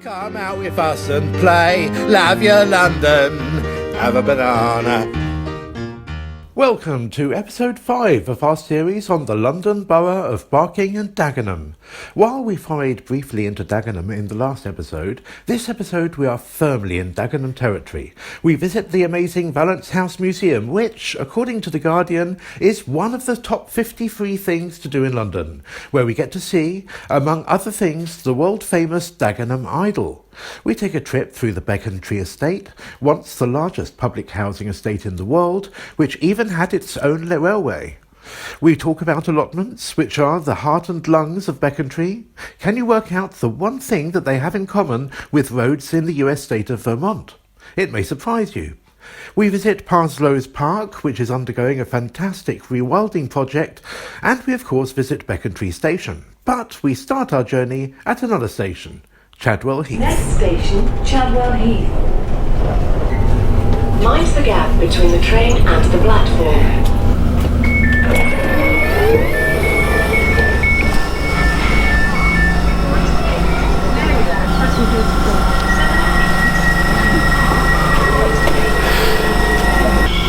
Come out with us and play, love your London, have a banana. Welcome to episode 5 of our series on the London borough of Barking and Dagenham. While we forayed briefly into Dagenham in the last episode, this episode we are firmly in Dagenham territory. We visit the amazing Valence House Museum, which, according to The Guardian, is one of the top 53 things to do in London, where we get to see, among other things, the world-famous Dagenham Idol. We take a trip through the Becontree Estate, once the largest public housing estate in the world, which even had its own railway. We talk about allotments, which are the heart and lungs of Becontree. Can you work out the one thing that they have in common with roads in the US state of Vermont? It may surprise you. We visit Parsloes Park, which is undergoing a fantastic rewilding project, and we of course visit Becontree Station. But we start our journey at another station, Chadwell Heath. Next station, Chadwell Heath. Mind the gap between the train and the platform.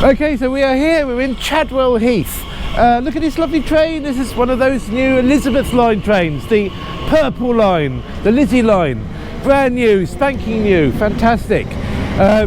Okay, so we are here, we're in Chadwell Heath. Look at this lovely train. This is one of those new Elizabeth line trains, the purple line, the Lizzie line. Brand new, spanking new, fantastic.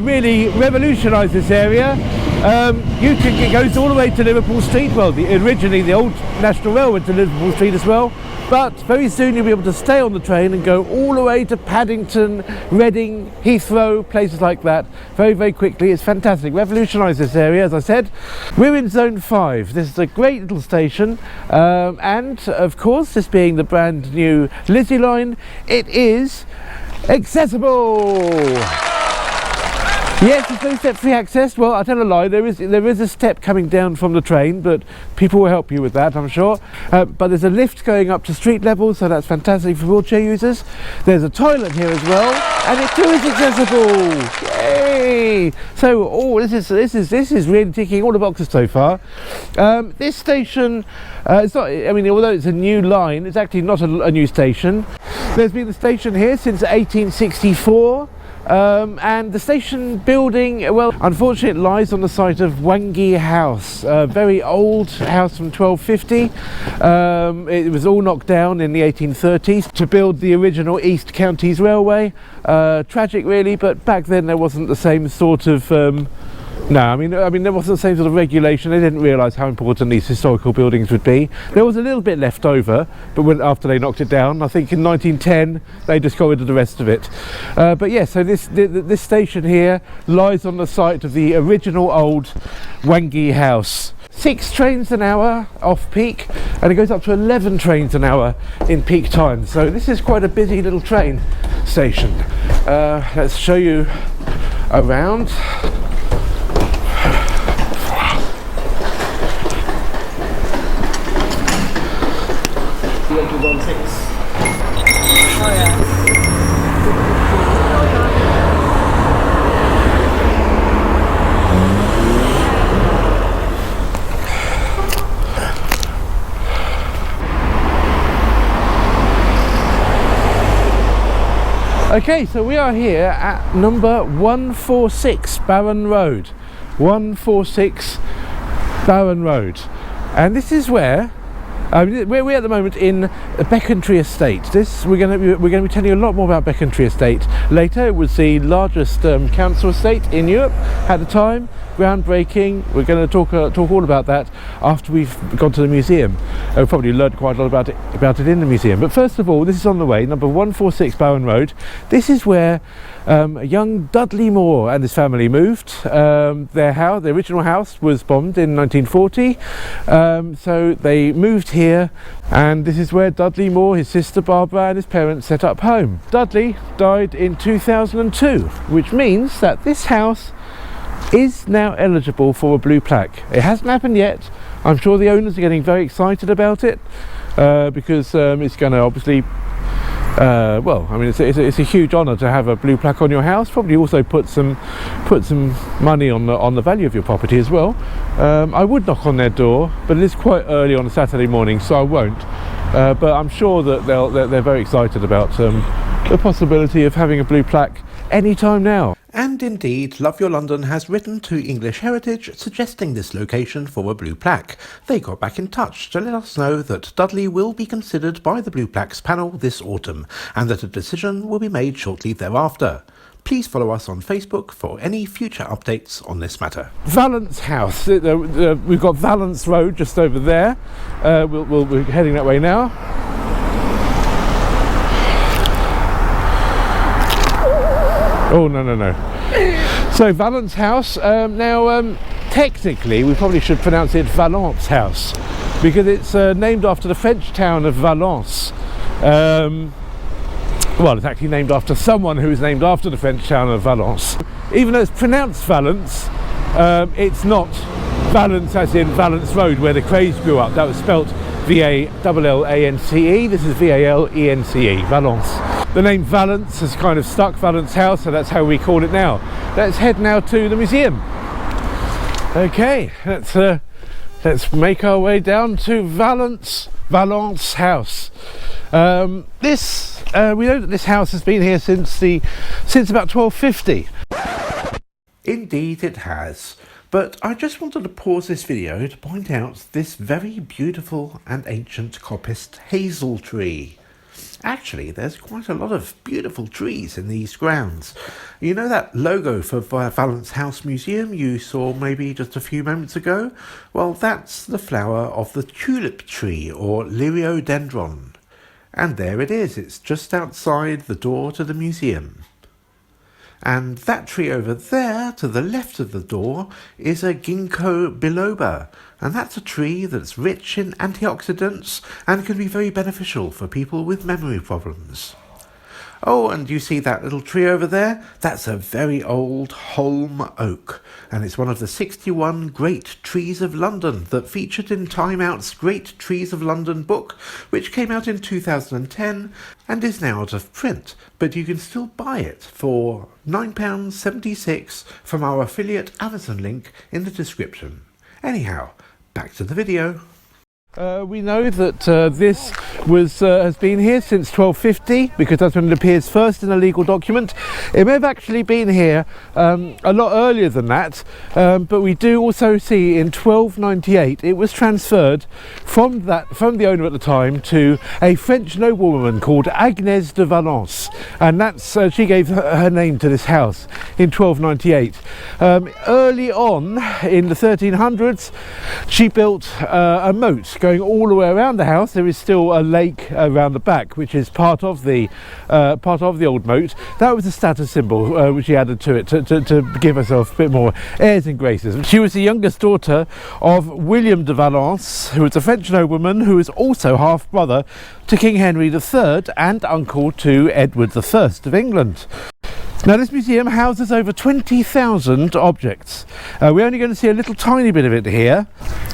Really revolutionised this area. It goes all the way to Liverpool Street. Well, originally the old National Rail went to Liverpool Street as well, but very soon you'll be able to stay on the train and go all the way to Paddington, Reading, Heathrow, places like that, very, very quickly. It's fantastic. Revolutionised this area, as I said. We're in Zone 5. This is a great little station, and of course, this being the brand new Lizzie line, it is accessible. Yes, there's no step-free access. Well, I'll tell a lie, there is a step coming down from the train, but people will help you with that, I'm sure. But there's a lift going up to street level, so that's fantastic for wheelchair users. There's a toilet here as well, and it too is accessible. Yay! So, this is really ticking all the boxes so far. This station, it's not. I mean, although it's a new line, it's actually not a new station. There's been a station here since 1864. And the station building, well, unfortunately it lies on the site of Miyawaki House, a very old house from 1250. It was all knocked down in the 1830s to build the original East Counties Railway. Tragic really, but back then there wasn't the same sort of no, I mean there wasn't the same sort of regulation. They didn't realise how important these historical buildings would be. There was a little bit left over, but after they knocked it down, I think in 1910 they just got rid of the rest of it. But yeah, so this station here lies on the site of the original old Miyawaki House. 6 trains an hour off peak, and it goes up to 11 trains an hour in peak time. So this is quite a busy little train station. Let's show you around. Okay, so we are here at number 146 Barron Road. 146 Barron Road. And this is where we're at the moment in Becontree Estate. We're going to be telling you a lot more about Becontree Estate later. It was the largest council estate in Europe at the time. Groundbreaking. We're going to talk all about that after we've gone to the museum. We'll probably learn quite a lot about it in the museum. But first of all, this is on the way, number 146 Barron Road. This is where young Dudley Moore and his family moved. Their original house was bombed in 1940, so they moved here, and this is where Dudley Moore, his sister Barbara, and his parents set up home. Dudley died in 2002, which means that this house is now eligible for a blue plaque. It hasn't happened yet. I'm sure the owners are getting very excited about it because it's going to obviously well, I mean, it's a huge honour to have a blue plaque on your house. Probably also put some money on the value of your property as well. I would knock on their door, but it is quite early on a Saturday morning, so I won't. But I'm sure that they're very excited about the possibility of having a blue plaque any time now. And indeed, Love Your London has written to English Heritage suggesting this location for a blue plaque. They got back in touch to let us know that Dudley will be considered by the Blue Plaques panel this autumn, and that a decision will be made shortly thereafter. Please follow us on Facebook for any future updates on this matter. Valence House. We've got Valence Road just over there. We're heading that way now. Oh, no. So, Valence House. Technically, we probably should pronounce it Valence House, because it's named after the French town of Valence. Well, it's actually named after someone who is named after the French town of Valence. Even though it's pronounced Valence, it's not Valence as in Valence Road, where the Crays grew up. That was spelt V-A-L-L-A-N-C-E. This is V-A-L-E-N-C-E, Valence. The name Valence has kind of stuck, Valence House, so that's how we call it now. Let's head now to the museum. Okay, let's make our way down to Valence House. We know that this house has been here since about 1250. Indeed it has. But I just wanted to pause this video to point out this very beautiful and ancient coppiced hazel tree. Actually, there's quite a lot of beautiful trees in these grounds. You know that logo for Valence House Museum you saw maybe just a few moments ago? Well, that's the flower of the tulip tree, or liriodendron. And there it is, it's just outside the door to the museum. And that tree over there, to the left of the door, is a ginkgo biloba, and that's a tree that's rich in antioxidants and can be very beneficial for people with memory problems. Oh, and you see that little tree over there? That's a very old holm oak, and it's one of the 61 Great Trees of London that featured in Time Out's Great Trees of London book, which came out in 2010 and is now out of print, but you can still buy it for £9.76 from our affiliate Amazon link in the description. Anyhow, back to the video. We know that this has been here since 1250, because that's when it appears first in a legal document. It may have actually been here a lot earlier than that, but we do also see in 1298 it was transferred from the owner at the time to a French noblewoman called Agnès de Valence, and that's she gave her name to this house in 1298. Early on in the 1300s, she built a moat going all the way around the house. There is still a lake around the back, which is part of the old moat. That was a status symbol which she added to it to give herself a bit more airs and graces. She was the youngest daughter of William de Valence, who was a French nobleman who was also half brother to King Henry III and uncle to Edward I of England. Now, this museum houses over 20,000 objects. We're only going to see a little tiny bit of it here,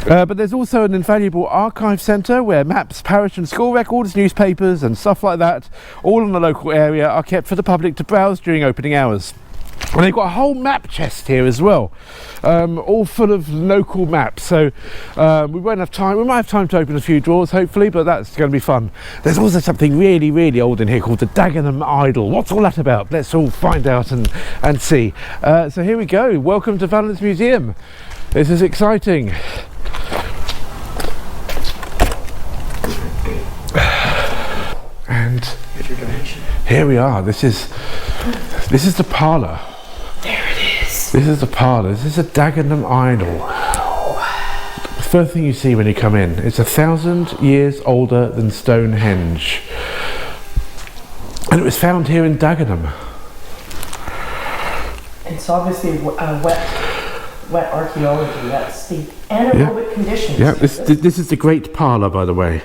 but there's also an invaluable archive centre where maps, parish and school records, newspapers and stuff like that, all in the local area, are kept for the public to browse during opening hours. And they've got a whole map chest here as well, all full of local maps, so we might have time to open a few drawers hopefully, but that's going to be fun. There's also something really, really old in here called the Dagenham Idol. What's all that about? Let's all find out and see. So here we go. Welcome to Valence Museum. This is exciting. And here we are. This is the parlour. There it is. This is the parlour. This is a Dagenham Idol. Wow. The first thing you see when you come in, it's 1,000 years older than Stonehenge. And it was found here in Dagenham. It's obviously wet archaeology. That's the anaerobic conditions. Yeah, this is the Great Parlour, by the way.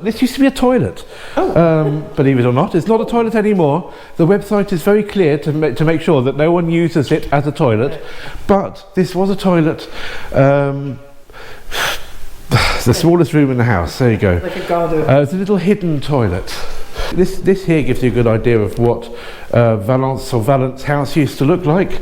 This used to be a toilet. Believe it or not, it's not a toilet anymore. The website is very clear to make sure that no one uses it as a toilet. But this was a toilet. The smallest room in the house. There you go. Like a garden. It's a little hidden toilet. This here gives you a good idea of what Valence House used to look like.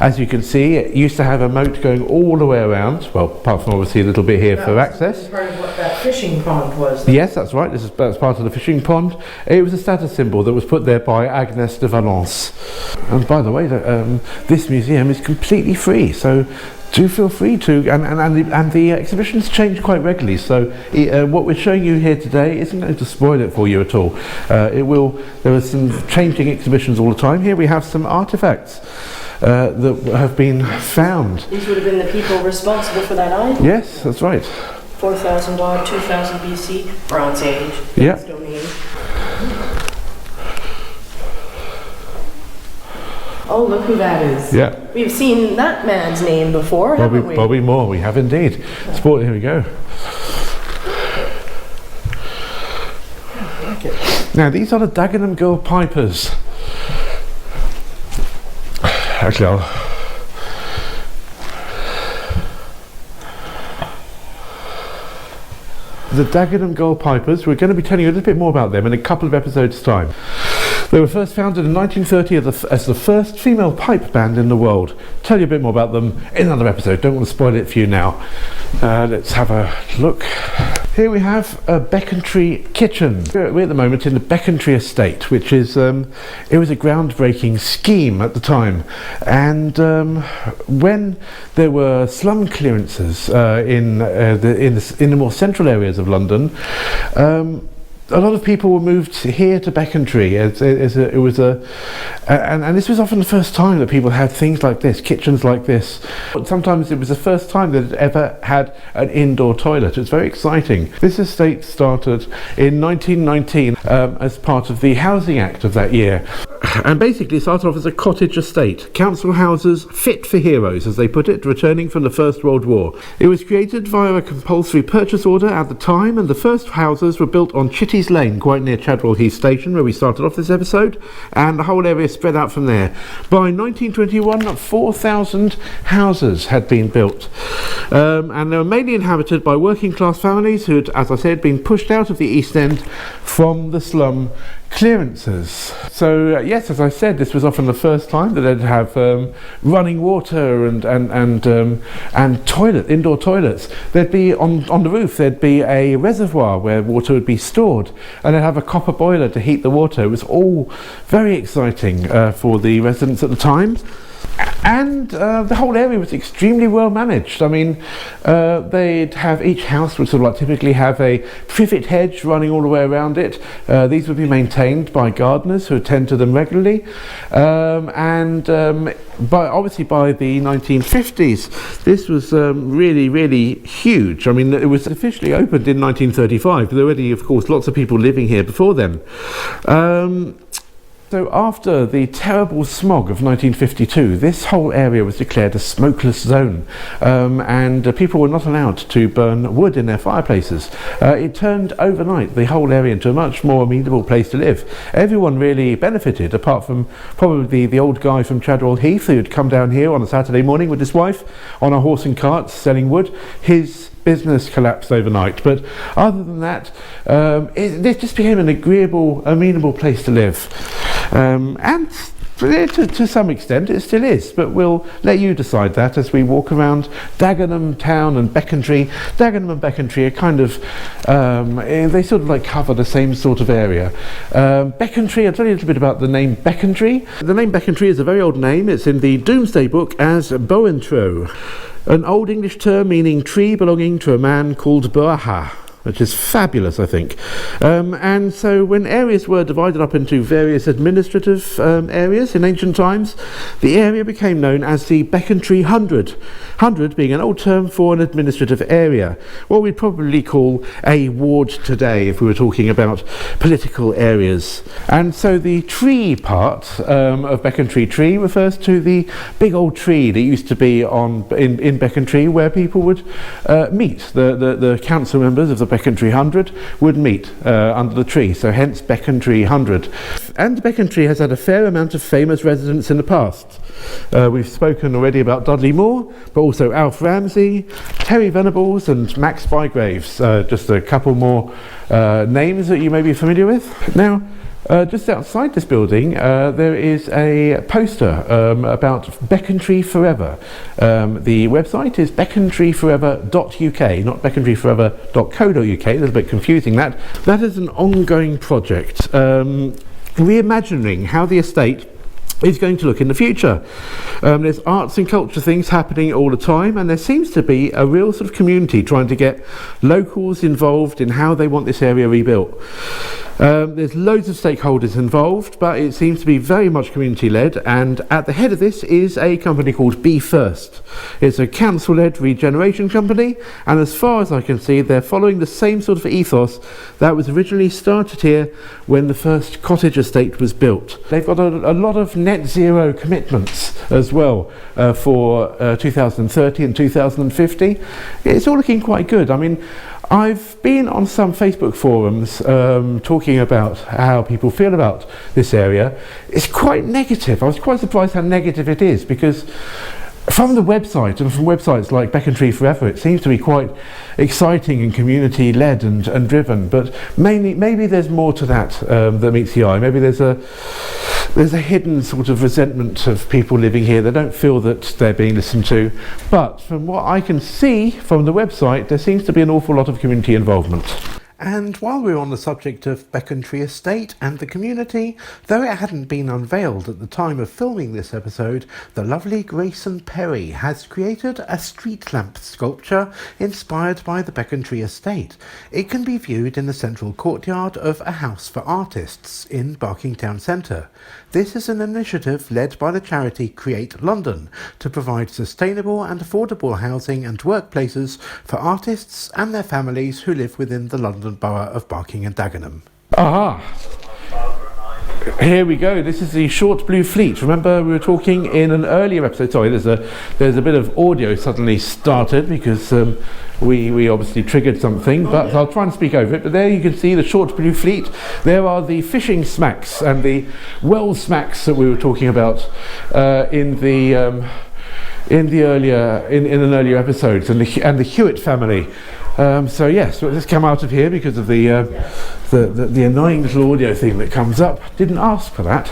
As you can see, it used to have a moat going all the way around, well, apart from obviously a little bit here for access. Part of what that fishing pond was. Yes, that's right, that's part of the fishing pond. It was a status symbol that was put there by Agnes de Valence. And by the way, this museum is completely free, so do feel free to, and the exhibitions change quite regularly, so what we're showing you here today isn't going to spoil it for you at all. There are some changing exhibitions all the time. Here we have some artefacts that have been found. These would have been the people responsible for that idol? Yes, that's right. 4,000 odd, 2000 BC, Bronze Age, Yeah. Stone Age. Oh, look who that is. Yeah. We've seen that man's name before, haven't we? Bobby Moore, we have indeed. Sport, here we go. I like it. Now, these are the Dagenham Girl Pipers. Actually, the Dagenham Girl Pipers, we're going to be telling you a little bit more about them in a couple of episodes' time. They were first founded in 1930 as the first female pipe band in the world. Tell you a bit more about them in another episode. Don't want to spoil it for you now. Let's have a look. Here we have a Becontree kitchen. We're at the moment in the Becontree Estate, which is it was a groundbreaking scheme at the time. And when there were slum clearances in the more central areas of London, a lot of people were moved here to Becontree. And this was often the first time that people had things like this, kitchens like this. But sometimes it was the first time that it ever had an indoor toilet. It's very exciting. This estate started in 1919 as part of the Housing Act of that year. And basically it started off as a cottage estate. Council houses fit for heroes, as they put it, returning from the First World War. It was created via a compulsory purchase order at the time, and the first houses were built on Chitty's Lane, quite near Chadwell Heath station, where we started off this episode, and the whole area spread out from there. By 1921, 4,000 houses had been built, and they were mainly inhabited by working class families who had, as I said, been pushed out of the East End from the slum clearances. So yes, as I said, this was often the first time that they'd have running water and indoor toilets. There'd be on the roof, there'd be a reservoir where water would be stored, and they'd have a copper boiler to heat the water. It was all very exciting for the residents at the time. And the whole area was extremely well managed. I mean, they'd have, each house would sort of like typically have a privet hedge running all the way around it. These would be maintained by gardeners who attend to them regularly. Obviously by the 1950s, this was really, really huge. I mean, it was officially opened in 1935. There were already, of course, lots of people living here before then. So after the terrible smog of 1952, this whole area was declared a smokeless zone, and people were not allowed to burn wood in their fireplaces. It turned overnight the whole area into a much more amenable place to live. Everyone really benefited, apart from probably the old guy from Chadwell Heath who had come down here on a Saturday morning with his wife on a horse and cart selling wood. His business collapsed overnight, but other than that, it just became an agreeable, amenable place to live. And to some extent it still is, but we'll let you decide that as we walk around Dagenham town and Becontree. Dagenham and Becontree are kind of, they sort of like cover the same sort of area. Becontree, I'll tell you a little bit about the name Becontree. The name Becontree is a very old name. It's in the Domesday Book as Boentro, an old English term meaning tree belonging to a man called BHAA, which is fabulous, I think. And so when areas were divided up into various administrative areas in ancient times, the area became known as the Becontree Hundred. Hundred being an old term for an administrative area, what we'd probably call a ward today if we were talking about political areas. And so the tree part of Becontree Tree refers to the big old tree that used to be in Becontree, where people would meet. The council members of the Becontree Hundred would meet under the tree, so hence Becontree Hundred. And Becontree has had a fair amount of famous residents in the past. We've spoken already about Dudley Moore, but also Alf Ramsey, Terry Venables and Max Bygraves. Just a couple more names that you may be familiar with. Now, Just outside this building, there is a poster about Becontree Forever. The website is becontreeforever.uk, not becontreeforever.co.uk. That's a bit confusing. That is an ongoing project, reimagining how the estate is going to look in the future. There's arts and culture things happening all the time, and there seems to be a real sort of community trying to get locals involved in how they want this area rebuilt. There's loads of stakeholders involved, but it seems to be very much community-led, and at the head of this is a company called Be First. It's a council-led regeneration company, and as far as I can see, they're following the same sort of ethos that was originally started here when the first cottage estate was built. They've got a lot of net zero commitments as well for 2030 and 2050. It's all looking quite good. I mean, I've been on some Facebook forums talking about how people feel about this area. It's quite negative. I was quite surprised how negative it is, because from the website and from websites like Becontree Forever, it seems to be quite exciting and community-led and driven. But maybe there's more to that that meets the eye. Maybe there's a hidden sort of resentment of people living here. They don't feel that they're being listened to. But from what I can see from the website, there seems to be an awful lot of community involvement. And while we're on the subject of Becontree Estate and the community, though it hadn't been unveiled at the time of filming this episode, the lovely Grayson Perry has created a street lamp sculpture inspired by the Becontree Estate. It can be viewed in the central courtyard of a house for artists in Barking Town Centre. This is an initiative led by the charity Create London to provide sustainable and affordable housing and workplaces for artists and their families who live within the London Borough of Barking and Dagenham. Aha! Here we go. This is the Short Blue Fleet. Remember, we were talking in an earlier episode. Sorry, there's a bit of audio suddenly started because we obviously triggered something, but I'll try and speak over it. But there you can see the Short Blue Fleet. There are the fishing smacks and the well smacks that we were talking about in an earlier episodes, and the Hewitt family. So yes, let's come out of here because of the annoying little audio thing that comes up. Didn't ask for that.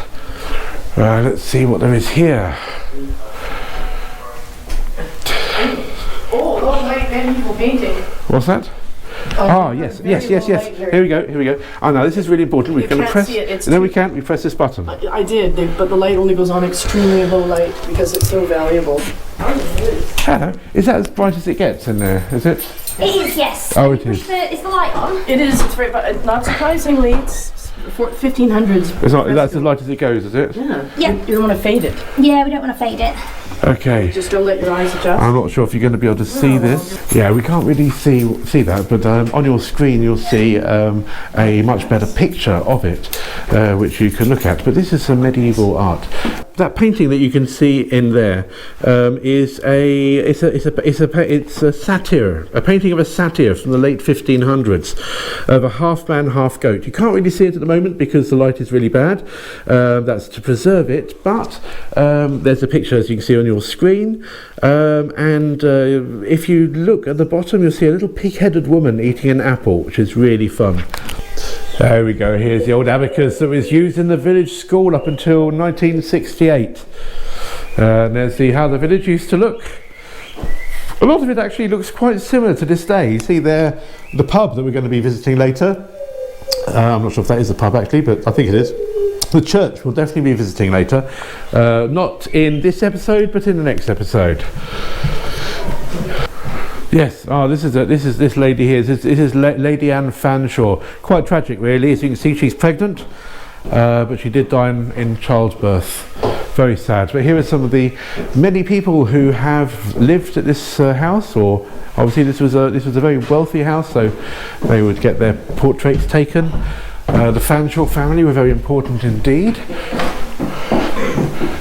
Let's see what there is here. Oh, those light medieval painting. What's that? Yes. Here we go. Oh no, this is really important. We're going to press. No, we can't. We press this button. I did, but the light only goes on extremely low light because it's so valuable. Hello. Is that as bright as it gets in there? Is it? It is, yes. Oh, it is. Is the light on? It is. It's very, but not surprisingly, it's 1500s. It's not. That's as light as it goes, is it? Yeah. Yep. You don't want to fade it. Yeah, we don't want to fade it. Okay. Just don't let your eyes adjust. I'm not sure if you're going to be able to see this. Yeah, we can't really see that, but on your screen you'll see a much better picture of it, which you can look at. But this is some medieval art. That painting that you can see in there is a satyr, a painting of a satyr from the late 1500s, of a half man, half goat. You can't really see it at the moment because the light is really bad. That's to preserve it, but there's a picture, as you can see on your screen, and if you look at the bottom, you'll see a little pig-headed woman eating an apple, which is really fun. There we go. Here's the old abacus that was used in the village school up until 1968. And there's how the village used to look. A lot of it actually looks quite similar to this day. You see there the pub that we're going to be visiting later. I'm not sure if that is the pub actually, but I think it is. The church we'll definitely be visiting later. Not in this episode, but in the next episode. Yes, this is this lady here. This is Lady Anne Fanshawe. Quite tragic, really. As you can see, she's pregnant, but she did die in childbirth. Very sad. But here are some of the many people who have lived at this house. Or obviously, this was a very wealthy house, so they would get their portraits taken. The Fanshawe family were very important indeed.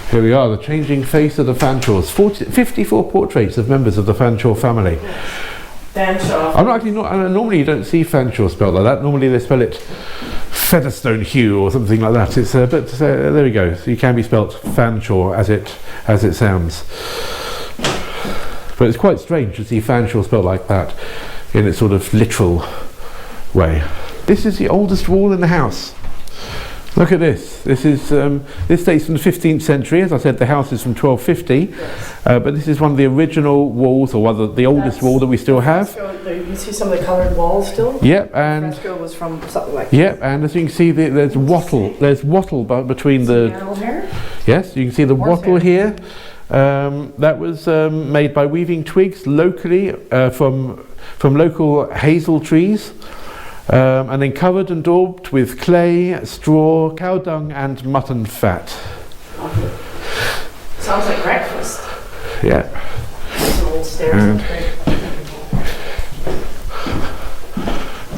Here we are, the changing face of the Fanshaws. 54 portraits of members of the Fanshawe family. Fanshawe. Normally you don't see Fanshawe spelled like that. Normally they spell it Featherstone Hugh or something like that. But there we go. So you can be spelt Fanshawe as it sounds. But it's quite strange to see Fanshawe spelled like that in its sort of literal way. This is the oldest wall in the house. Look at this. This is this dates from the 15th century. As I said, the house is from 1250, but this is one of the original walls, or rather the oldest wall that we still have. You see some of the coloured walls still? Yep, and The fresco was from something like yep, and as you can see, there's wattle. There's wattle between the. animal hair. Yes, you can see the Horse wattle hair. here. That was made by weaving twigs locally from local hazel trees, and then covered and daubed with clay, straw, cow dung, and mutton fat. Sounds like breakfast. Yeah. Some old stairs. And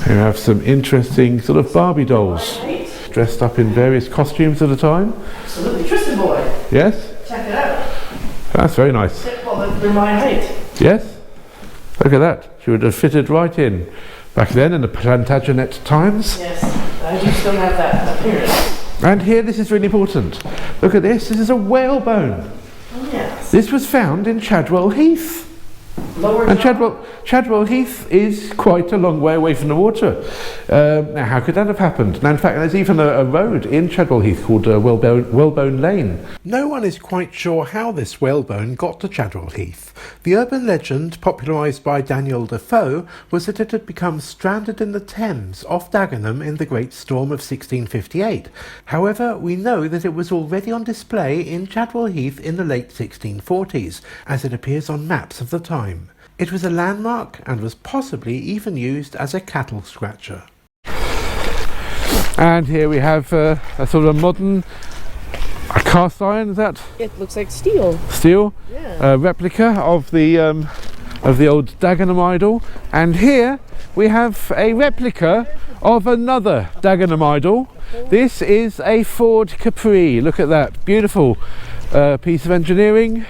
you have some interesting sort of Barbie dolls Right. dressed up in various costumes at a time. Absolutely. Tristán boy. Yes, Check it out. that's very nice. Well, they're my height. Yes, look at that. She would have fitted right in back then in the Plantagenet times. Yes. I do still have that appearance. And here, this is really important. Look at this. This is a whalebone. Oh, yes. This was found in Chadwell Heath. Lower And jaw. Chadwell Heath is quite a long way away from the water. Now, how could that have happened? Now, in fact, there's even a road in Chadwell Heath called Whalebone Lane. No one is quite sure how this whalebone got to Chadwell Heath. The urban legend, popularised by Daniel Defoe, was that it had become stranded in the Thames off Dagenham in the Great Storm of 1658. However, we know that it was already on display in Chadwell Heath in the late 1640s, as it appears on maps of the time. It was a landmark and was possibly even used as a cattle scratcher. And here we have a sort of a modern cast iron, is that It looks like steel. steel? Yeah. Replica of the old Dagenham Idol. And here we have a replica of another Dagenham Idol. This is a Ford Capri. Look at that, beautiful piece of engineering.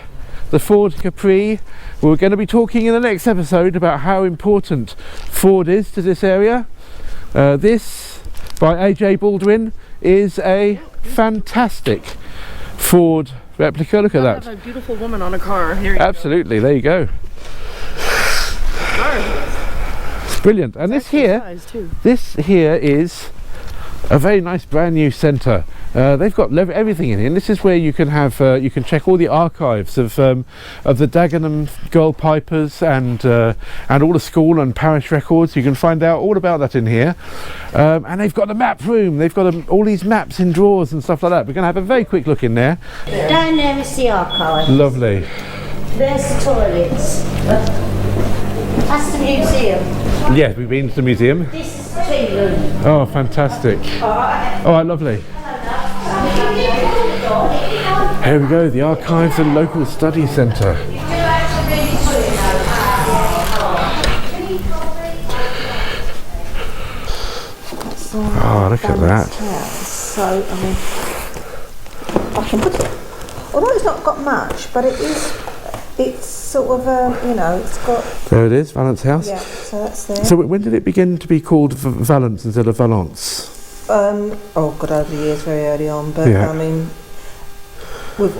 The Ford Capri. We're going to be talking in the next episode about how important Ford is to this area. This, by A.J. Baldwin, is a fantastic Ford replica. Look at I have that. a beautiful woman on a car. Here you Absolutely, there you go. go. It's brilliant. And this here is a very nice brand new centre. They've got everything in here, and this is where you can have you can check all the archives of the Dagenham Girl Pipers and all the school and parish records. You can find out all about that in here, and they've got a map room. They've got all these maps in drawers and stuff like that. We're going to have a very quick look in there. Down there is the archive. Lovely. There's the toilets. That's the museum. Yeah, we've been to the museum. This is the tea room. Oh, fantastic. All right, lovely. Here we go, the Archives and Local Study Centre. Oh, look at that. So, I mean, I can put it, although it's not got much, but it's sort of, you know, it's got, There it is, Valence House. yeah, so that's there. So when did it begin to be called Valence instead of Valence? Oh God, over the years, very early on, but Yeah. I mean, we've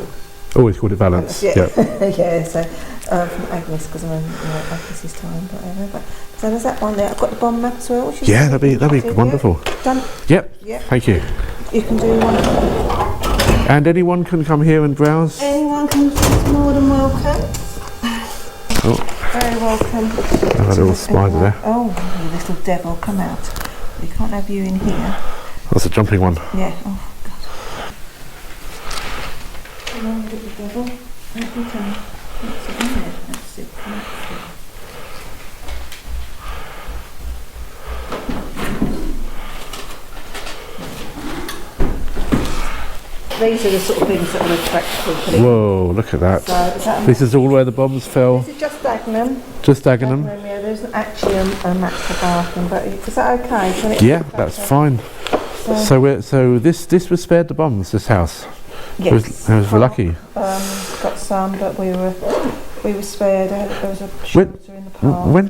Always called it Valence. yeah, Yeah. yeah, so from Agnes, because I'm in Agnes's time, but whatever. But so there's that one there. I've got the bomb map as well. Which is Yeah, that'd be yeah. wonderful. Done. Yep. Yeah. Thank you. You can do one. And anyone can come here and browse. Anyone can, is more than welcome. Oh, Very welcome. I've got a little spider there. Oh, you little devil, come out. We can't have you in here. That's a jumping one. Yeah. Oh, God. Come on, little devil. That's it in there. That's it. These are the sort of things that will attract people. Whoa, look at that. So, is that This is all where the bombs fell. This is just Dagenham. Just Dagenham. Yeah, there's actually a map for Barking, but is that okay? Can it Yeah, that's fine. So this was spared the bombs. This house. Yes. It was lucky. Got some, but we were spared. There was a shelter in the park. When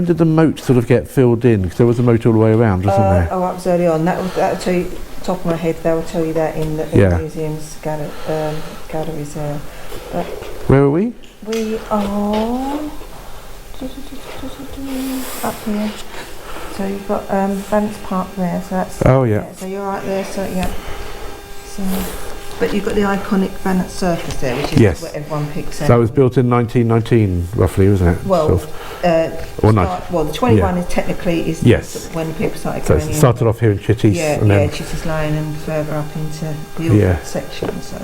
did the moat sort of get filled in? Because there was a moat all the way around, wasn't there? Oh, that was early on. That'll tell you, top of my head. They will tell you that in the museum's galleries there. But Where are we? we are up here. So you've got Valence Park there, so that's... Oh, yeah. So you're right there, so yeah. So, but you've got the iconic Valence Circus there, which is Yes. what everyone picks out. That was built in 1919, roughly, wasn't it? Well, Sort of. Or not. well, the 21 is technically is Yes. sort of when people started So going it in. started off here in Chitty's. Yeah, and then, Chitty's Lane and further up into the Allotments section. So,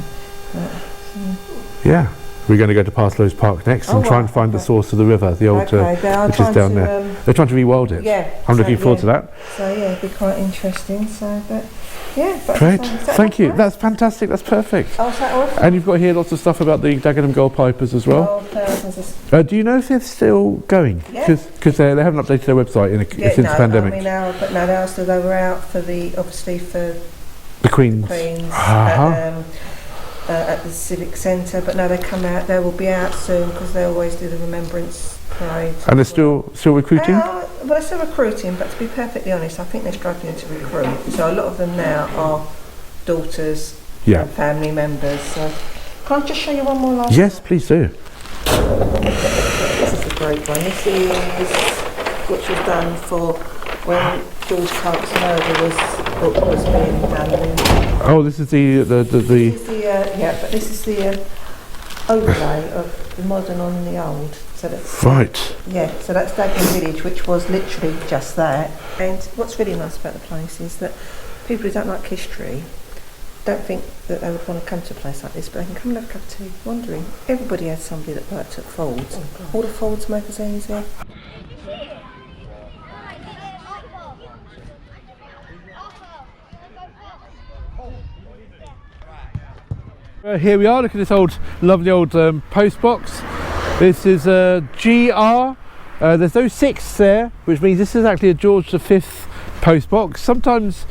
yeah. We're going to go to Parsloes Park next and try and find the source of the river, the old, which is down there. They're trying to rewild it. Yeah. I'm looking forward to that. So yeah, it'd be quite interesting. So, but yeah. But Great. is that Thank you. right? That's fantastic. That's perfect. Oh, is that all right? And you've got here lots of stuff about the Dagenham Goldpipers as well. Do you know if they're still going? Yeah. Because they haven't updated their website since the pandemic. I mean, they were out for the Queen's. At the Civic Centre, but now they come out. They will be out soon because they always do the Remembrance Parade. And they're still recruiting? Well, they're still recruiting, but to be perfectly honest, I think they're struggling to recruit. So a lot of them now are daughters and family members. So can I just show you one more last Yes, please do. This is a great one. This is which was done for when George Clark's murder was being done. Oh, this is the But this is the overlay of the modern on the old. So that's right. Yeah, so that's Dagenham Village, which was literally just that. And what's really nice about the place is that people who don't like history don't think that they would want to come to a place like this, but they can come and have a cup of tea, wandering. Everybody has somebody that worked at Ford's. All the Ford's magazines there. Here we are, look at this lovely old post box. This is GR. There's no 6 there, which means this is actually a George V post box. Sometimes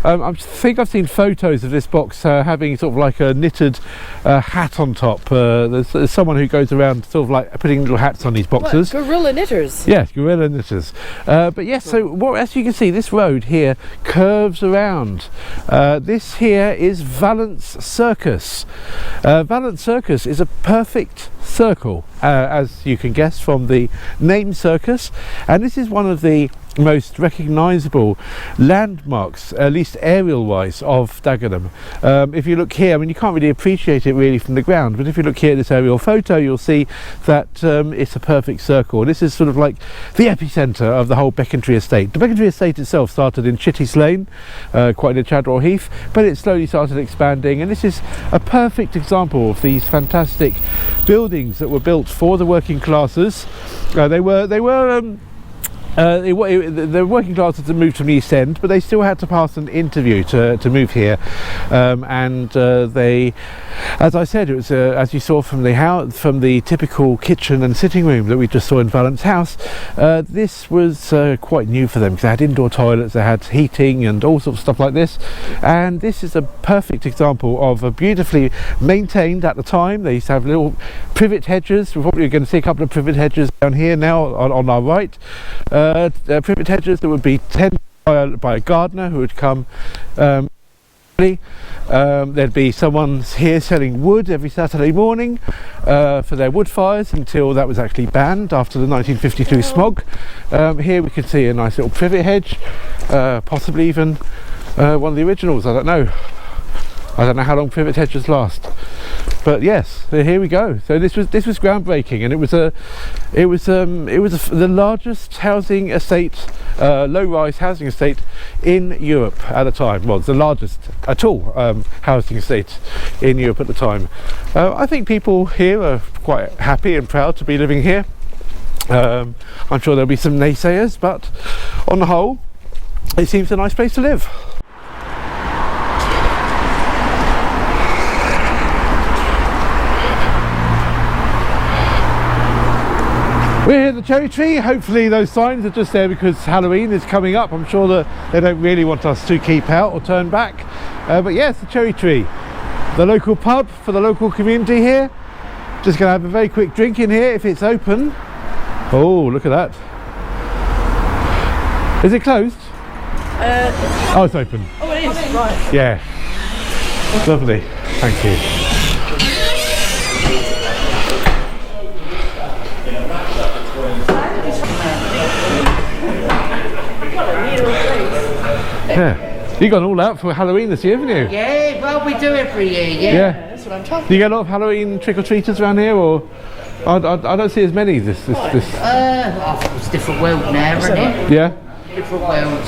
I think I've seen photos of this box having sort of like a knitted hat on top. There's someone who goes around sort of like putting little hats on these boxes. What? Gorilla knitters? Yes, gorilla knitters. But yes, so as you can see, this road here curves around. This here is Valence Circus. Valence Circus is a perfect circle, as you can guess from the name Circus, and this is one of the most recognisable landmarks, at least aerial wise, of Dagenham. If you look here, I mean, you can't really appreciate it really from the ground, but if you look here at this aerial photo, you'll see that it's a perfect circle. This is sort of like the epicentre of the whole Becontree Estate. The Becontree Estate itself started in Chitty's Lane, quite near Chadwell Heath, but it slowly started expanding, and this is a perfect example of these fantastic buildings that were built for the working classes. They were the working classes had moved from the East End, but they still had to pass an interview to move here, and they, as I said, it was as you saw from the typical kitchen and sitting room that we just saw in Valence House. This was quite new for them because they had indoor toilets, they had heating and all sorts of stuff like this, and this is a perfect example of a beautifully maintained at the time. They used to have little privet hedges. We're probably going to see a couple of privet hedges down here now on our right. Privet hedges that would be tended by a gardener who would come. There'd be someone here selling wood every Saturday morning for their wood fires until that was actually banned after the 1952 smog. Here we can see a nice little privet hedge, possibly even one of the originals. I don't know how long privet hedges last, but yes, so here we go. So this was groundbreaking, and it was the largest housing estate, low-rise housing estate in Europe at the time. Well, it's the largest at all housing estate in Europe at the time. I think people here are quite happy and proud to be living here. I'm sure there'll be some naysayers, but on the whole, it seems a nice place to live. We're here at the cherry tree. Hopefully those signs are just there because Halloween is coming up. I'm sure that they don't really want us to keep out or turn back. But yes, the cherry tree. The local pub for the local community here. Just going to have a very quick drink in here if it's open. Oh, look at that. Is it closed? Oh, it's open. Oh, it is, right. Yeah. Lovely. Thank you. Yeah. You got all out for Halloween this year, haven't you? Yeah, well, we do every year, yeah. Yeah. That's what I'm talking Do you get a lot of Halloween trick-or-treaters around here, or I don't see as many this. I think it's a different world now, isn't it? Yeah. Different world.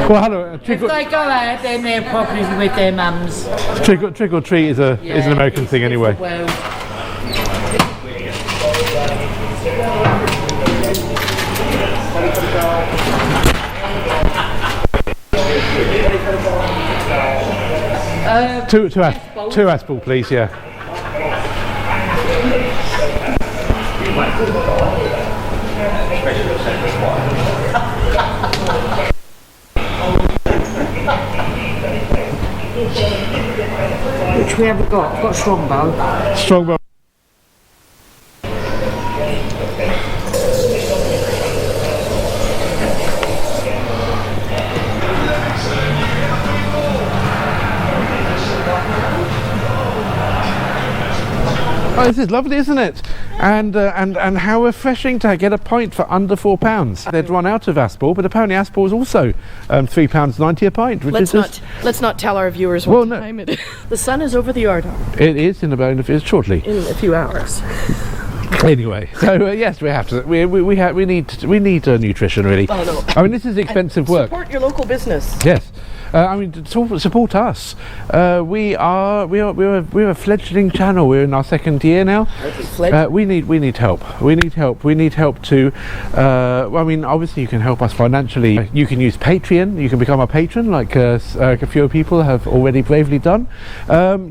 Well, Halloween If they go out, then they're probably with their mums. trick or treat is an American thing anyway. Different world. Two Aspal, please. Yeah. Which we haven't got. We've got Strongbow. Strongbow. Oh, this is lovely, isn't it? And how refreshing to get a pint for under £4. They'd run out of Aspal, but apparently Aspal is also £3.90 a pint. Which Let's not tell our viewers Well, what no. time it is. The sun is over the Ardon it is in about shortly. in a few hours. Anyway, so yes, we have to. We need nutrition really. Oh, no. I mean, this is expensive work. Support your local business. Yes. I mean, to support us. We're a fledgling channel. We're in our second year now. We need help. We need help to. I mean, obviously, you can help us financially. You can use Patreon. You can become a patron, like a few people have already bravely done.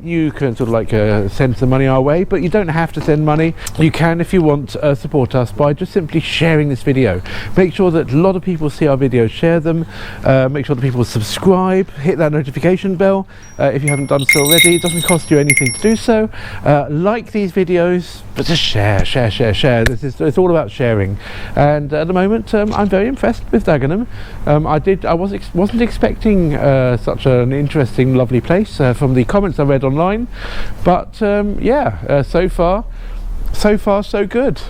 You can sort of like send some money our way, but you don't have to send money. You can, if you want, support us by just simply sharing this video. Make sure that a lot of people see our videos. Share them. Make sure that people subscribe. Hit that notification bell if you haven't done so already. It doesn't cost you anything to do so. Like these videos, but just share. It's all about sharing. And at the moment, I'm very impressed with Dagenham. I wasn't expecting such an interesting, lovely place from the comments I read online. But yeah, so far so good.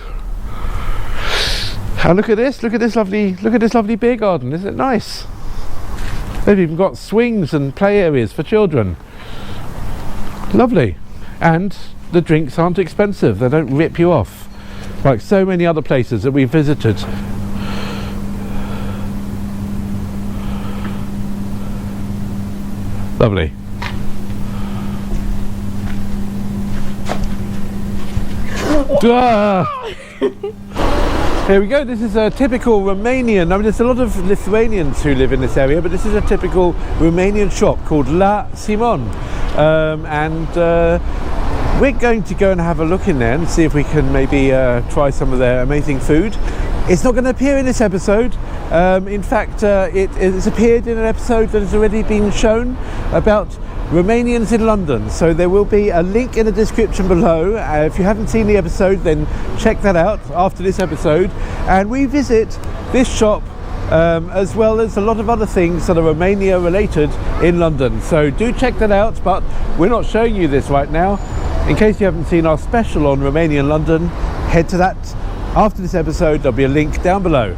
And look at this lovely beer garden. Isn't it nice? They've even got swings and play areas for children. Lovely. And the drinks aren't expensive. They don't rip you off like so many other places that we've visited. Lovely. Here we go. This is a typical Romanian. I mean, there's a lot of Lithuanians who live in this area, but this is a typical Romanian shop called La Simon, and we're going to go and have a look in there and see if we can maybe try some of their amazing food. It's not going to appear in this episode. In fact, it's appeared in an episode that has already been shown about Romanians in London, so there will be a link in the description below. If you haven't seen the episode, then check that out after this episode, and we visit this shop as well as a lot of other things that are Romania related in London, so do check that out. But we're not showing you this right now. In case you haven't seen our special on Romania in London, head to that after this episode. There'll be a link down below.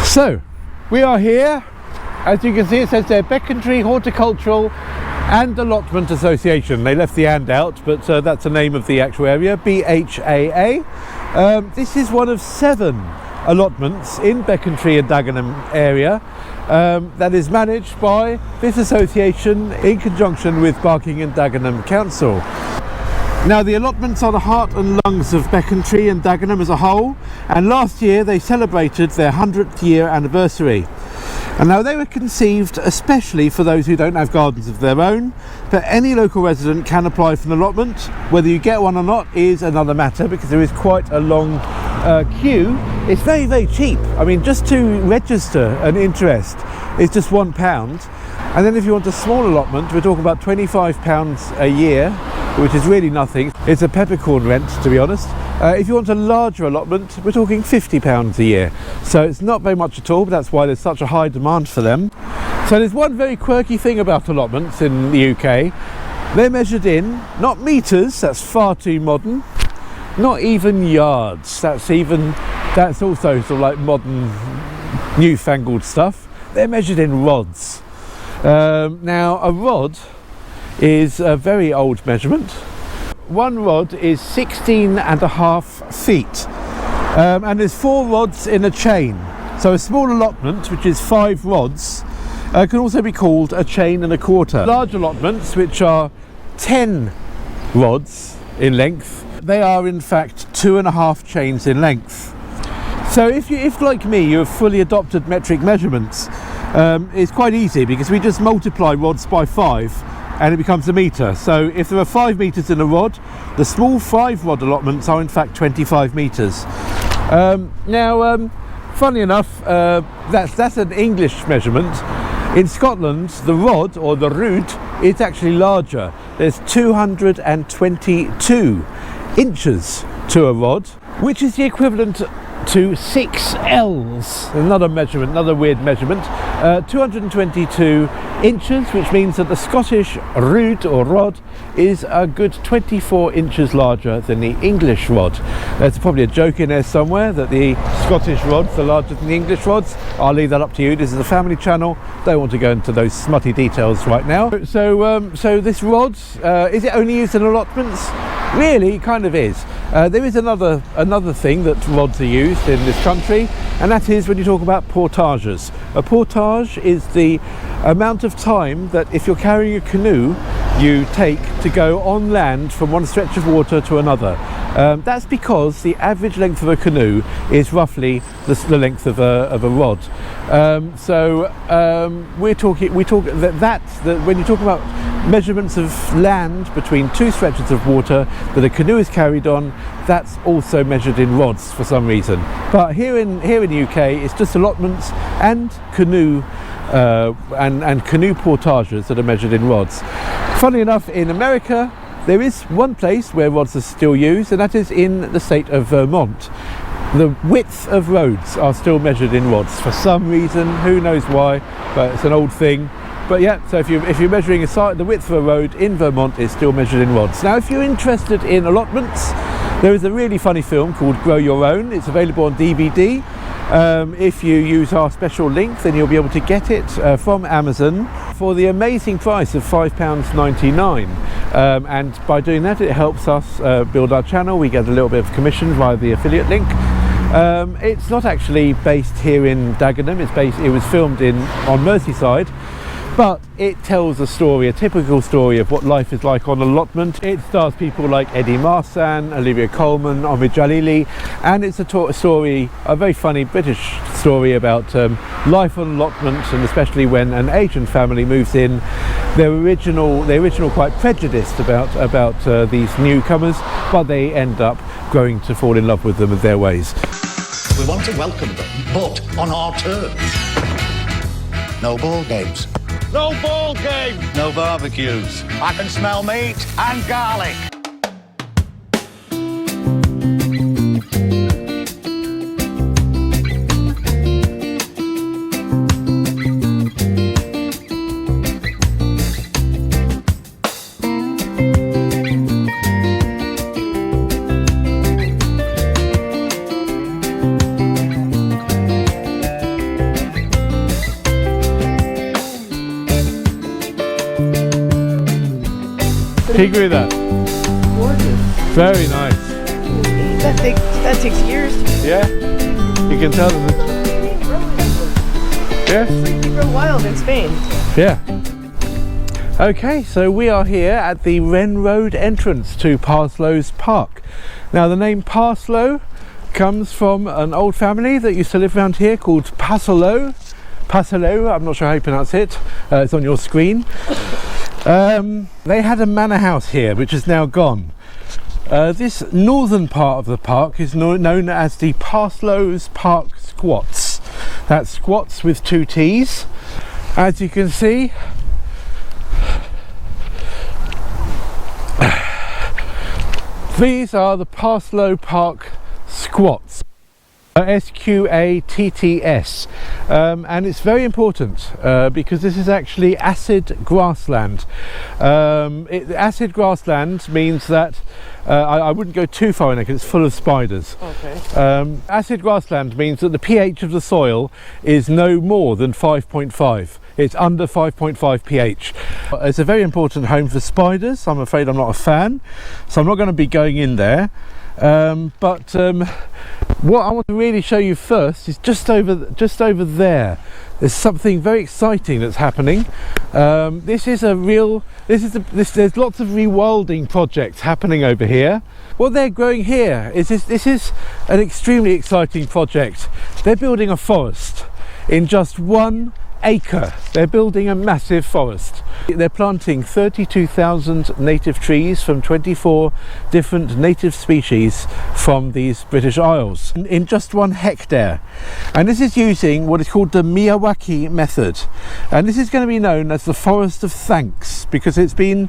So we are here. As you can see, it says there Becontree Horticultural and Allotment Association. They left the "and" out, but that's the name of the actual area, BHAA. This is one of 7 allotments in Becontree and Dagenham area that is managed by this association in conjunction with Barking and Dagenham Council. Now, the allotments are the heart and lungs of Becontree and Dagenham as a whole, and last year they celebrated their 100th year anniversary. And now they were conceived especially for those who don't have gardens of their own, but any local resident can apply for an allotment. Whether you get one or not is another matter, because there is quite a long queue. It's very, very cheap. I mean, just to register an interest is just £1. And then if you want a small allotment, we're talking about £25 a year, which is really nothing. It's a peppercorn rent, to be honest. If you want a larger allotment, we're talking £50 a year. So it's not very much at all, but that's why there's such a high demand for them. So there's one very quirky thing about allotments in the UK. They're measured in, not metres, that's far too modern, not even yards, that's also sort of like modern newfangled stuff. They're measured in rods. Now a rod is a very old measurement. One rod is 16.5 feet, and there's 4 rods in a chain. So a small allotment, which is 5 rods, can also be called a chain and a quarter. Large allotments, which are 10 rods in length, they are in fact 2.5 chains in length. So if like me you have fully adopted metric measurements, it's quite easy because we just multiply rods by 5 and it becomes a metre. So if there are 5 metres in a rod, the small 5 rod allotments are in fact 25 metres. Funnily enough, that's an English measurement. In Scotland, the rod, or the rood, is actually larger. There's 222 inches to a rod, which is the equivalent to 6 L's. Another measurement, another weird measurement. 222 inches, which means that the Scottish rood or rod is a good 24 inches larger than the English rod. There's probably a joke in there somewhere that the Scottish rods are larger than the English rods. I'll leave that up to you. This is a family channel. Don't want to go into those smutty details right now. So this rod, is it only used in allotments? Really, it kind of is. There is another thing that rods are used in this country, and that is when you talk about portages. A portage is the amount of time that if you're carrying a canoe, you take to go on land from one stretch of water to another. That's because the average length of a canoe is roughly the length of a rod. We talk that when you talk about measurements of land between 2 stretches of water that a canoe is carried on, that's also measured in rods for some reason. But here in the UK, it's just allotments and canoe canoe portages that are measured in rods. Funnily enough, in America, there is one place where rods are still used, and that is in the state of Vermont. The width of roads are still measured in rods for some reason. Who knows why? But it's an old thing. But yeah, so if you're measuring the width of a road in Vermont, is still measured in rods. Now, if you're interested in allotments, there is a really funny film called Grow Your Own. It's available on DVD. If you use our special link, then you'll be able to get it from Amazon for the amazing price of £5.99. And by doing that, it helps us build our channel. We get a little bit of commission via the affiliate link. It's not actually based here in Dagenham. It was filmed on Merseyside. But it tells a typical story of what life is like on allotment. It stars people like Eddie Marsan, Olivia Colman, Omid Jalili, and it's a very funny British story about life on allotment, and especially when an Asian family moves in. They're original quite prejudiced about these newcomers, but they end up growing to fall in love with them and their ways. We want to welcome them, but on our terms. No ball games. No ball game! No barbecues. I can smell meat and garlic. Do you agree with that? Gorgeous. Very nice. That takes years. Yeah? You can tell them. Yeah? They grow wild in Spain. Yeah. Okay, so we are here at the Wren Road entrance to Parsloes Park. Now, the name Parsloe comes from an old family that used to live around here called Parsloes. I'm not sure how you pronounce it. It's on your screen. They had a manor house here, which is now gone. This northern part of the park is known as the Parsloes Park Squats. That's squats with 2 T's. As you can see, these are the Parsloes Park Squats. SQATTS, and it's very important because this is actually acid grassland. Acid grassland means that I wouldn't go too far in there because it's full of spiders. Okay. Acid grassland means that the pH of the soil is no more than 5.5. It's under 5.5 pH. It's a very important home for spiders. I'm afraid I'm not a fan, so I'm not going to be going in there. But what I want to really show you first is just over there. There's something very exciting that's happening. There's lots of rewilding projects happening over here. What they're growing here is this is an extremely exciting project. They're building a forest in just 1 acre. They're building a massive forest. They're planting 32,000 native trees from 24 different native species from these British Isles in just 1 hectare. And this is using what is called the Miyawaki method. And this is going to be known as the Forest of Thanks because it's been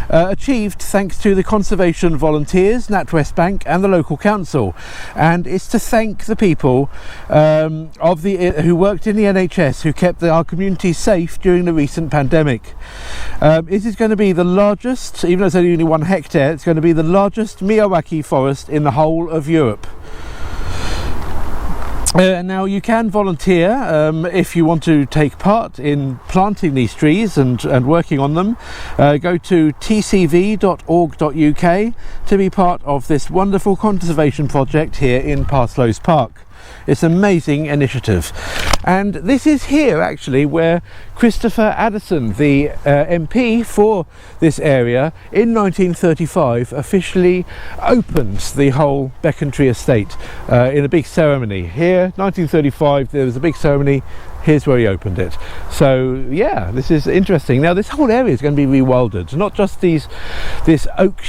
achieved thanks to the conservation volunteers, NatWest Bank and the local council. And it's to thank the people who worked in the NHS who kept our community safe during the recent pandemic. This is going to be the largest, even though it's only 1 hectare, it's going to be the largest Miyawaki forest in the whole of Europe. Now you can volunteer if you want to take part in planting these trees and working on them. Go to tcv.org.uk to be part of this wonderful conservation project here in Parsloes Park. It's an amazing initiative, and this is here actually where Christopher Addison, the MP for this area in 1935, officially opened the whole Becontree Estate in a big ceremony. Here, 1935, there was a big ceremony. Here's where he opened it. So yeah, this is interesting. Now this whole area is going to be rewilded, not just this oak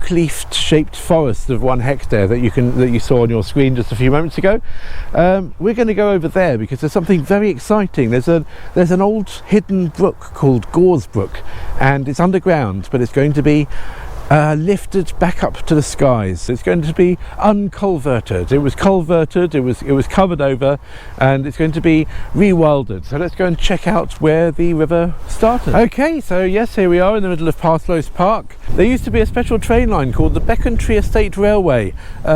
leaf shaped forest of 1 hectare that you saw on your screen just a few moments ago. We're going to go over there because there's something very exciting. There's an old hidden brook called Gores Brook, and it's underground, but it's going to be lifted back up to the skies. It's going to be unculverted. It was culverted, it was covered over, and it's going to be rewilded. So let's go and check out where the river started. Okay, so yes, here we are in the middle of Parsloes Park. There used to be a special train line called the Becontree Estate Railway,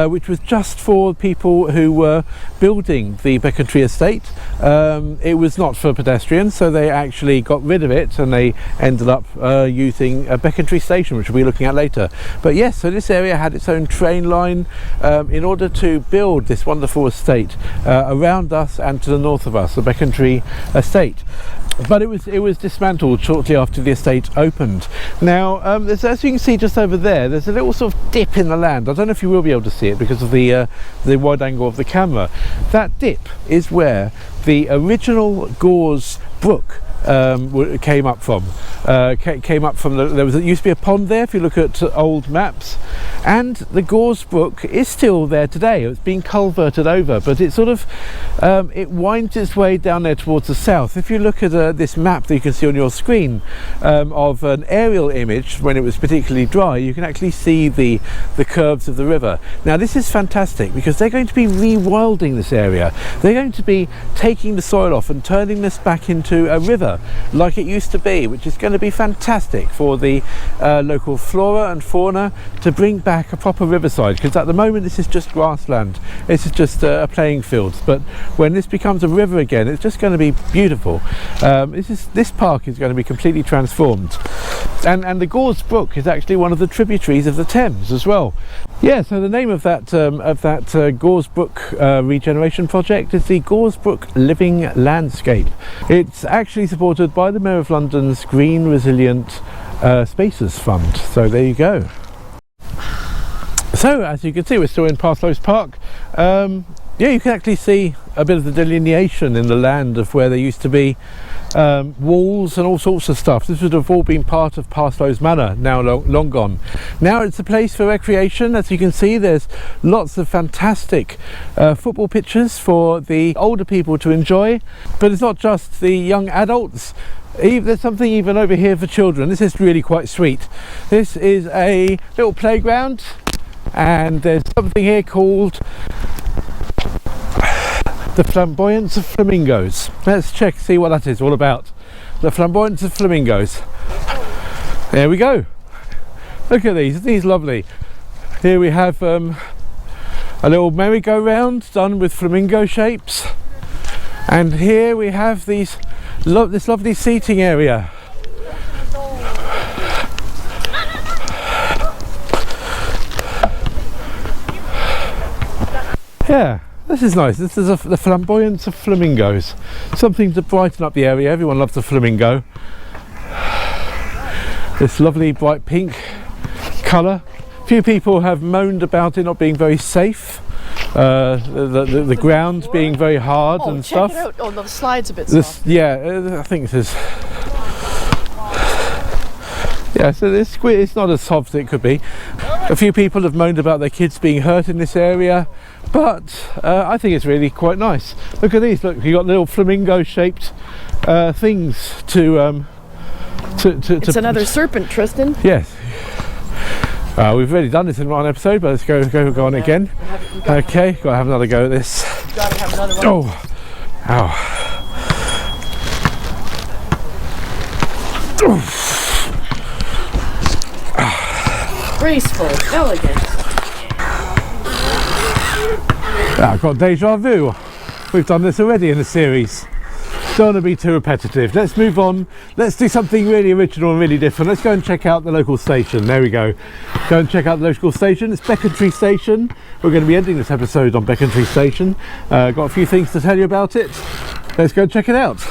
which was just for people who were building the Becontree Estate. It was not for pedestrians, so they actually got rid of it and they ended up using a Becontree station, which we'll be looking at later. But yes, so this area had its own train line in order to build this wonderful estate around us and to the north of us, the Becontree Estate. But it was dismantled shortly after the estate opened. Now, as you can see just over there, there's a little sort of dip in the land. I don't know if you will be able to see it because of the wide angle of the camera. That dip is where the original Gores Brook came up from. There used to be a pond there if you look at old maps, and the Gores Brook is still there today. It's been culverted over, but it sort of it winds its way down there towards the south. If you look at this map that you can see on your screen of an aerial image when it was particularly dry, you can actually see the curves of the river. Now this is fantastic because they're going to be rewilding this area. They're going to be taking the soil off and turning this back into a river like it used to be, which is going to be fantastic for the local flora and fauna to bring back a proper riverside, because at the moment this is just grassland. This is just a playing field, but when this becomes a river again, it's just going to be beautiful. This park is going to be completely transformed, and the Gores Brook is actually one of the tributaries of the Thames as well. Yeah, so the name of that Gores Brook regeneration project is the Gores Brook Living Landscape. It's actually supported by the Mayor of London's Green Resilient Spaces Fund. So there you go. So as you can see, we're still in Parsloes Park. Yeah, you can actually see a bit of the delineation in the land of where there used to be walls and all sorts of stuff. This would have all been part of Parsloes Manor, now long gone. Now it's a place for recreation. As you can see, there's lots of fantastic football pitches for the older people to enjoy, but it's not just the young adults. There's something even over here for children. This is really quite sweet. This is a little playground, and there's something here called the flamboyance of flamingos. Let's check, see what that is all about. The flamboyance of flamingos. There we go. Look at these lovely. Here we have a little merry-go-round done with flamingo shapes, and here we have this lovely seating area. Yeah, this is nice. This is the flamboyance of flamingos. Something to brighten up the area. Everyone loves a flamingo. This lovely bright pink colour. Few people have moaned about it not being very safe. The ground being very hard and stuff. Check it out. Oh, the slide's a bit soft. Yeah, I think this is. Yeah, so it's not as soft as it could be. A few people have moaned about their kids being hurt in this area, but I think it's really quite nice. Look at these. Look, you got little flamingo-shaped things to. It's another serpent, Tristán. Yes. We've already done this in one episode, but let's go on again. Okay, gotta have another go at this. Gotta have another one. Oh, ow. Graceful, elegant. I've got deja vu. We've done this already in the series. Don't want to be too repetitive. Let's move on. Let's do something really original and really different. Let's go and check out the local station. There we go. Go and check out the local station. It's Becontree Station. We're going to be ending this episode on Becontree Station. Got a few things to tell you about it. Let's go and check it out.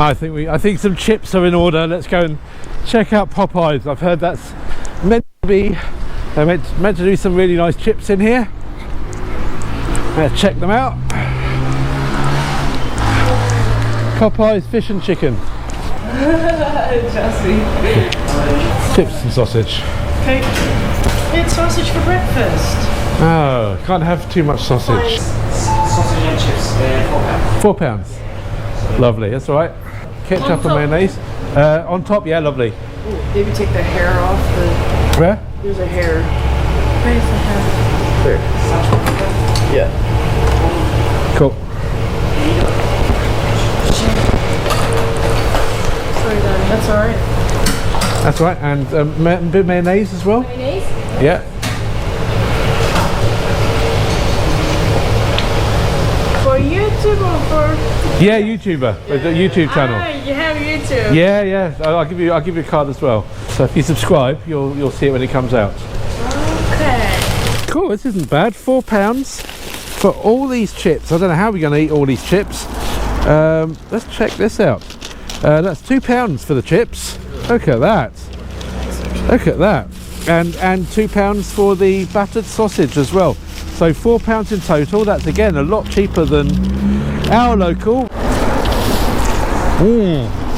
I think some chips are in order. Let's go and check out Popeyes. I've heard that's meant to be meant to do some really nice chips in here. Let's check them out. Popeyes fish and chicken. Chips and sausage. Okay. It's sausage for breakfast. Oh, can't have too much sausage. Sausage and chips, £4. £4. Lovely, that's all right. Ketchup and mayonnaise. On top, yeah, lovely. Ooh, maybe take the hair off. Where? There's a hair. Where's the hair? There. Yeah. Cool. Sorry, darling. That's all right. That's all right, and a bit of mayonnaise as well. Mayonnaise? Yeah. For YouTube or for Yeah, YouTuber. With a YouTube channel. You have YouTube. Yeah. I'll give you a card as well. So if you subscribe, you'll see it when it comes out. Okay. Cool. This isn't bad. £4 for all these chips. I don't know how we're going to eat all these chips. Let's check this out. That's £2 for the chips. Look at that. Look at that. And £2 for the battered sausage as well. So £4 in total. That's again a lot cheaper than our local.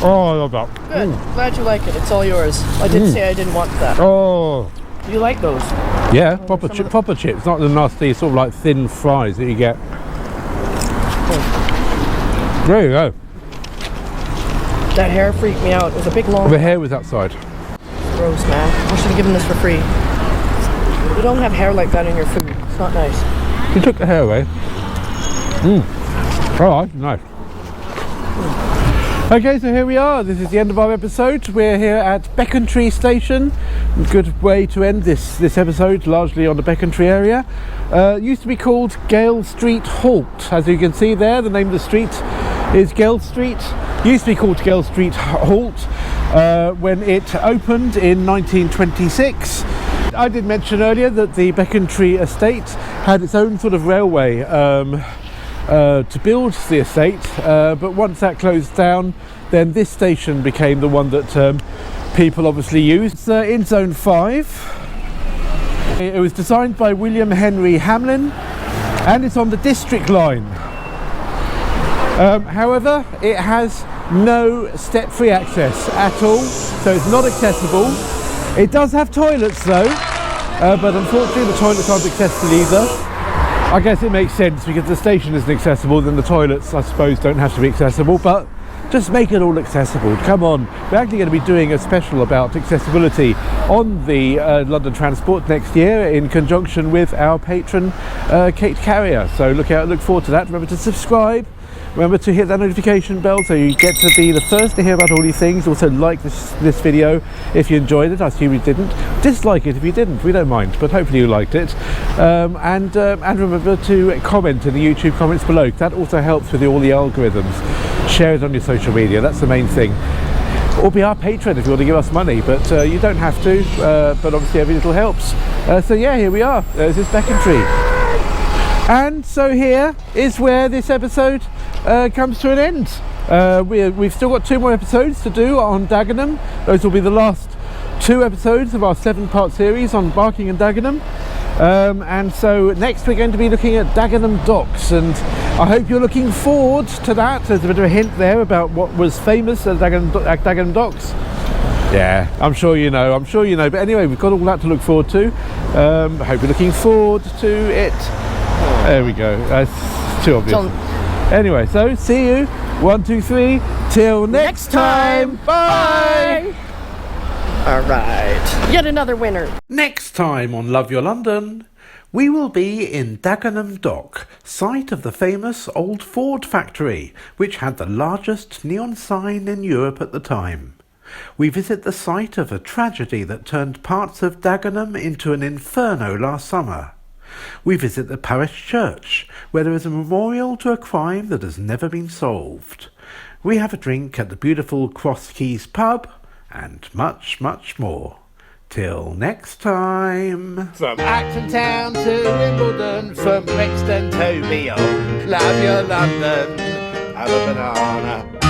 Oh, I love that. Good. Glad you like it. It's all yours. I did say I didn't want that. Oh. You like those? Yeah, proper chips, not the nasty sort of like thin fries that you get. There you go. That hair freaked me out. It was a big long. The hair was outside. Gross, man. I should have given this for free. You don't have hair like that in your food. It's not nice. You took the hair away. Alright, nice. Okay, so here we are. This is the end of our episode. We're here at Becontree Station. Good way to end this episode, largely on the Becontree area. Used to be called Gale Street Halt. As you can see there, the name of the street is Gale Street. Used to be called Gale Street Halt when it opened in 1926. I did mention earlier that the Becontree Estate had its own sort of railway to build the estate, but once that closed down, then this station became the one that people obviously used. It's in Zone 5. It was designed by William Henry Hamlin and it's on the District Line. However, it has no step-free access at all, so it's not accessible. It does have toilets though, but unfortunately the toilets aren't accessible either. I guess it makes sense because the station isn't accessible, then the toilets I suppose don't have to be accessible, but just make it all accessible. Come on, we're actually going to be doing a special about accessibility on the London Transport next year in conjunction with our patron Kate Carrier, so look forward to that. Remember to subscribe. Remember to hit that notification bell so you get to be the first to hear about all these things. Also like this video if you enjoyed it. I assume you didn't. Dislike it if you didn't. We don't mind, but hopefully you liked it. And remember to comment in the YouTube comments below. That also helps with all the algorithms. Share it on your social media. That's the main thing. Or be our patron if you want to give us money, but you don't have to. But obviously every little helps. So yeah, here we are. This is Becontree. And so here is where this episode comes to an end. We've still got 2 more episodes to do on Dagenham. Those will be the last 2 episodes of our 7-part series on Barking and Dagenham. And so next we're going to be looking at Dagenham Docks, and I hope you're looking forward to that. There's a bit of a hint there about what was famous at Dagenham Docks. Yeah, I'm sure you know. But anyway, we've got all that to look forward to. I hope you're looking forward to it. There we go. That's too obvious. Anyway, so see you. 1, 2, 3. Till next time. Bye. All right. Yet another winner. Next time on Love Your London, we will be in Dagenham Dock, site of the famous old Ford factory, which had the largest neon sign in Europe at the time. We visit the site of a tragedy that turned parts of Dagenham into an inferno last summer. We visit the parish church, where there is a memorial to a crime that has never been solved. We have a drink at the beautiful Cross Keys pub, and much, much more. Till next time. From Acton Town to Wimbledon, from Brixton to beyond, love your London, have a banana.